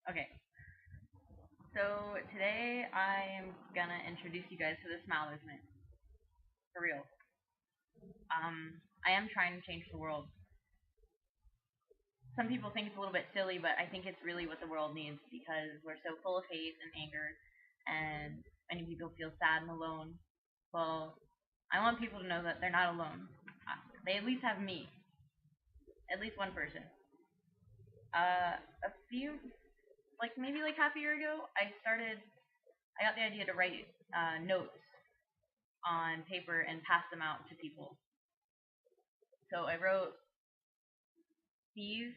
Okay, so today I am gonna introduce you guys to the smile movement. For real. I am trying to change the world. Some people think it's a little bit silly, but I think it's really what the world needs because we're so full of hate and anger, and many people feel sad and alone. Well, I want people to know that they're not alone. They at least have me, at least one person. A few, like maybe like half a year ago, I got the idea to write notes on paper and pass them out to people. So these.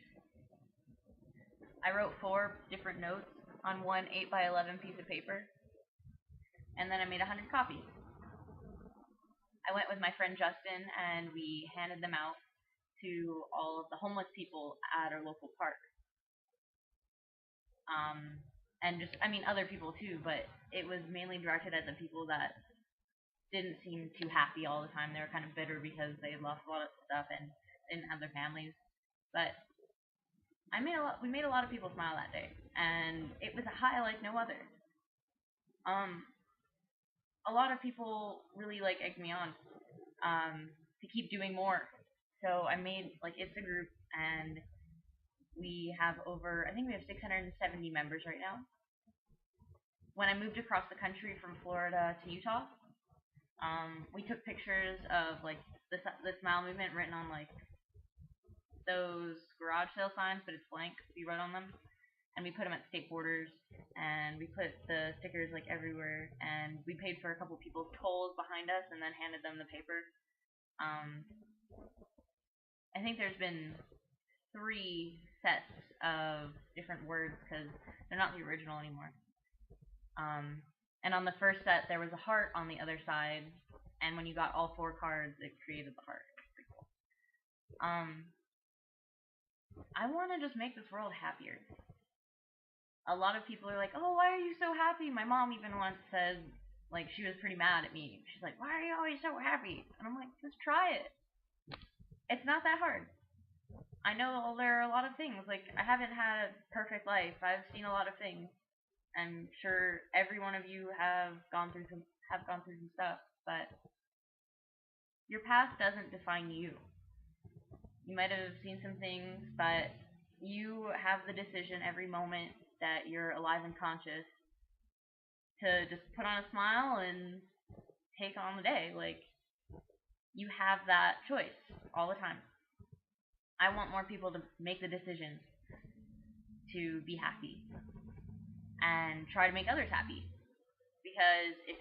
I wrote four different notes on one 8 by 11 piece of paper, and then I made 100 copies. I went with my friend Justin, and we handed them out to all of the homeless people at our local park. And just, I mean, other people too, but it was mainly directed at the people that didn't seem too happy all the time. They were kind of bitter because they lost a lot of stuff and didn't have their families. But we made a lot of people smile that day, and it was a high like no other. Um, a lot of people really like egged me on to keep doing more. So I made like it's a group, and we have over I think we have 670 members right now. When I moved across the country from Florida to Utah, we took pictures of like the smile movement written on like those garage sale signs, but it's blank. We wrote on them, and we put them at skateboarders, and we put the stickers like everywhere, and we paid for a couple people's tolls behind us, and then handed them the paper. Um, I think there's been three sets of different words because they're not the original anymore. Um, and on the first set, there was a heart on the other side, and when you got all four cards, it created the heart. Um, I want to just make this world happier. A lot of people are like, "Oh, why are you so happy?" My mom even once said, like, she was pretty mad at me. She's like, "Why are you always so happy?" And I'm like, "Just try it. It's not that hard." I know there are a lot of things. Like, I haven't had a perfect life. I've seen a lot of things. I'm sure every one of you have gone through some stuff, but your past doesn't define you. You might have seen some things, but you have the decision every moment that you're alive and conscious to just put on a smile and take on the day. Like, you have that choice all the time. I want more people to make the decision to be happy and try to make others happy. Because if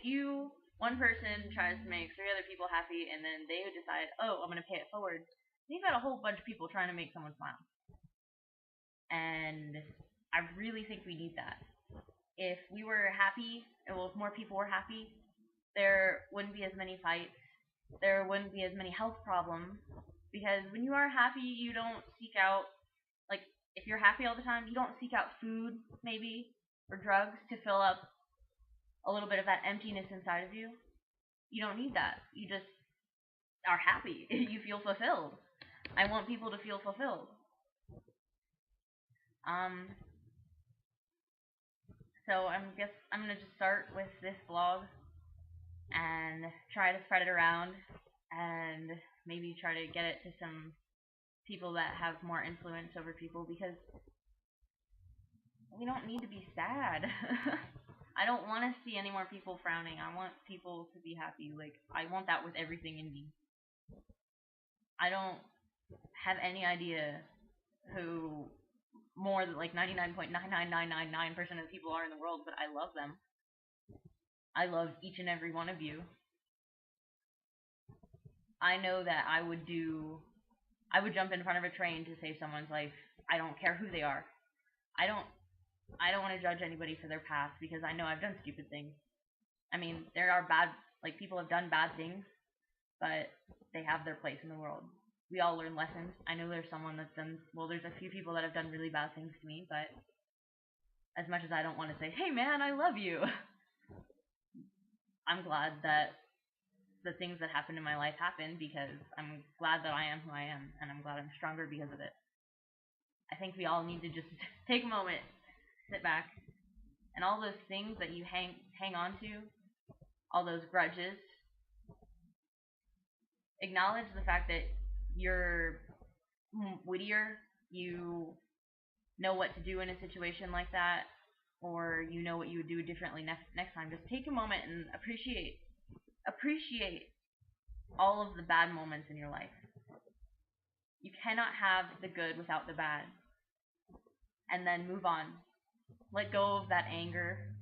one person tries to make three other people happy and then they decide, oh, I'm going to pay it forward, you've got a whole bunch of people trying to make someone smile. And I really think we need that. If we were happy, well, if more people were happy, there wouldn't be as many fights. There wouldn't be as many health problems. Because when you are happy, you don't seek out, like, if you're happy all the time, you don't seek out food, maybe, or drugs to fill up a little bit of that emptiness inside of you. You don't need that. You just are happy. You feel fulfilled. I want people to feel fulfilled. Um, so I'm gonna just start with this blog and try to spread it around and maybe try to get it to some people that have more influence over people because we don't need to be sad. I don't want to see any more people frowning. I want people to be happy. Like, I want that with everything in me. I don't have any idea who more than like 99.99999% of the people are in the world, but I love them. I love each and every one of you. I know that I would jump in front of a train to save someone's life. I don't care who they are. I don't want to judge anybody for their past because I know I've done stupid things. I mean, there are like people have done bad things, but they have their place in the world. We all learn lessons. I know there's someone that's there's a few people that have done really bad things to me, but as much as I don't want to say, "Hey man, I love you," I'm glad that the things that happened in my life happened because I'm glad that I am who I am, and I'm glad I'm stronger because of it. I think we all need to just take a moment sit back, and all those things that you hang on to, all those grudges, acknowledge the fact that you're wittier, you know what to do in a situation like that, or you know what you would do differently next time. Just take a moment and appreciate all of the bad moments in your life. You cannot have the good without the bad. And then move on. Let go of that anger.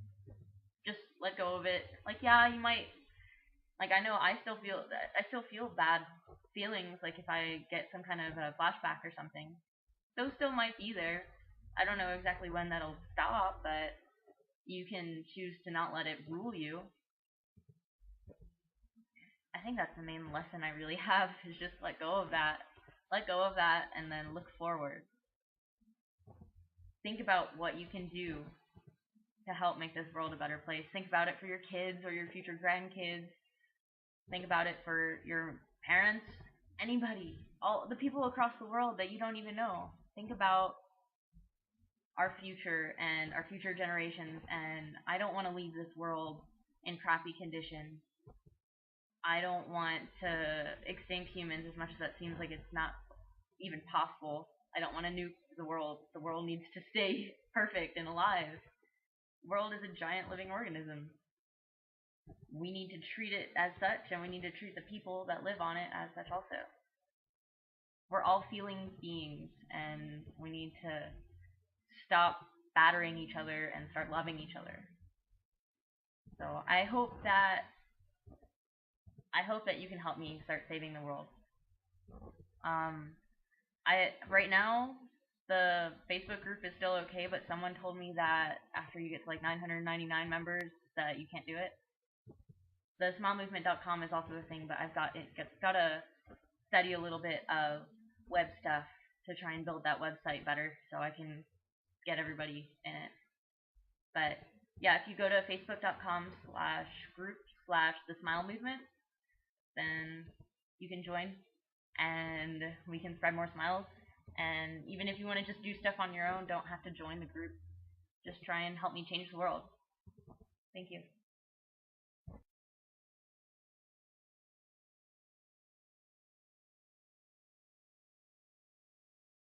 Just let go of it. Like, yeah, you might, like, I know I still feel bad feelings, like if I get some kind of a flashback or something. Those still might be there. I don't know exactly when that'll stop, but you can choose to not let it rule you. I think that's the main lesson I really have, is just let go of that. Let go of that and then look forward. Think about what you can do to help make this world a better place. Think about it for your kids or your future grandkids. Think about it for your parents, anybody, all the people across the world that you don't even know. Think about our future and our future generations, and I don't want to leave this world in crappy condition. I don't want to extinct humans, as much as that seems like it's not even possible. I don't want to nuke the world. The world needs to stay perfect and alive. The world is a giant living organism. We need to treat it as such, and we need to treat the people that live on it as such also. We're all feeling beings, and we need to stop battering each other and start loving each other. So I hope that you can help me start saving the world. Right now the Facebook group is still okay, but someone told me that after you get to like 999 members that you can't do it. The smilemovement.com is also a thing, but I've got to study a little bit of web stuff to try and build that website better so I can get everybody in it. But yeah, if you go to facebook.com/group/thesmilemovement, then you can join and we can spread more smiles. And even if you want to just do stuff on your own, don't have to join the group. Just try and help me change the world. Thank you.